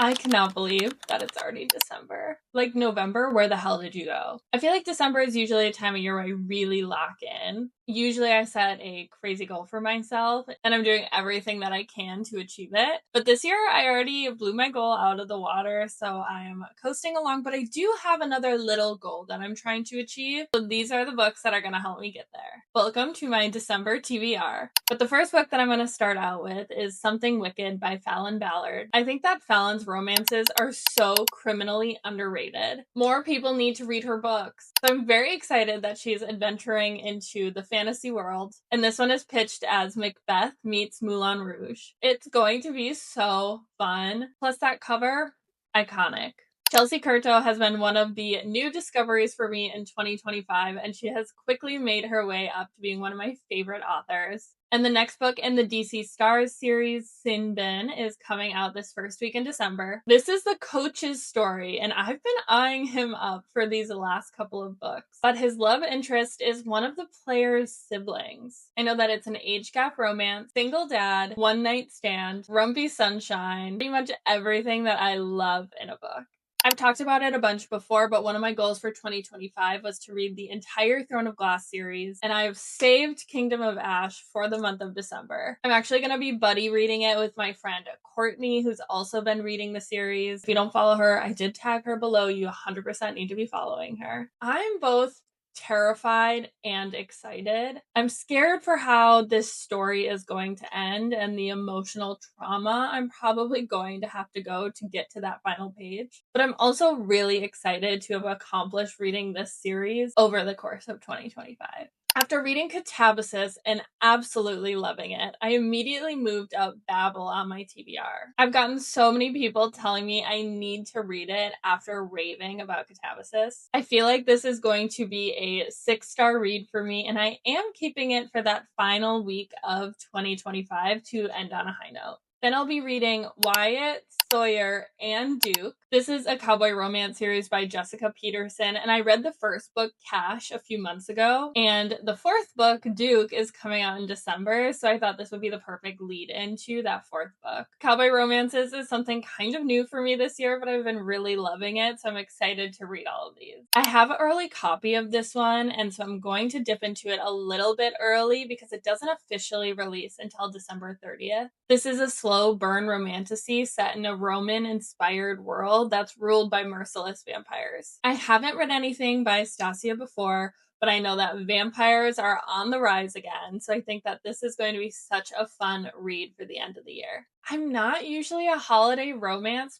I cannot believe that it's already December. Like November, where the hell did you go? I feel like December is usually a time of year where I really lock in. Usually I set a crazy goal for myself and I'm doing everything that I can to achieve it. But this year I already blew my goal out of the water, so I'm coasting along, but I do have another little goal that I'm trying to achieve. So these are the books that are going to help me get there. Welcome to my December TBR. But the first book that I'm going to start out with is Something Wicked by Fallon Ballard. I think that Fallon's romances are so criminally underrated. More people need to read her books. So I'm very excited that she's adventuring into the fantasy world. And this one is pitched as Macbeth meets Moulin Rouge. It's going to be so fun. Plus that cover, iconic. Chelsea Curto has been one of the new discoveries for me in 2025, and she has quickly made her way up to being one of my favorite authors. And the next book in the DC Stars series, Sin Bin, is coming out this first week in December. This is the coach's story, and I've been eyeing him up for these last couple of books. But his love interest is one of the player's siblings. I know that it's an age gap romance, single dad, one night stand, rumpy sunshine, pretty much everything that I love in a book. I've talked about it a bunch before, but one of my goals for 2025 was to read the entire Throne of Glass series, and I've saved Kingdom of Ash for the month of December. I'm actually going to be buddy reading it with my friend Courtney, who's also been reading the series. If you don't follow her, I did tag her below. You 100% need to be following her. I'm both terrified and excited. I'm scared for how this story is going to end and the emotional trauma I'm probably going to have to go to get to that final page. But I'm also really excited to have accomplished reading this series over the course of 2025. After reading Catabasis and absolutely loving it, I immediately moved up Babel on my TBR. I've gotten so many people telling me I need to read it after raving about Catabasis. I feel like this is going to be a 6-star read for me, and I am keeping it for that final week of 2025 to end on a high note. Then I'll be reading Wyatt, Sawyer, and Duke. This is a cowboy romance series by Jessica Peterson, and I read the first book, Cash, a few months ago, and the fourth book, Duke, is coming out in December, so I thought this would be the perfect lead into that fourth book. Cowboy romances is something kind of new for me this year, but I've been really loving it, so I'm excited to read all of these. I have an early copy of this one, and so I'm going to dip into it a little bit early because it doesn't officially release until December 30th. This is a slow burn romantasy set in a Roman-inspired world that's ruled by merciless vampires. I haven't read anything by Stasia before, but I know that vampires are on the rise again, so I think that this is going to be such a fun read for the end of the year. I'm not usually a holiday romance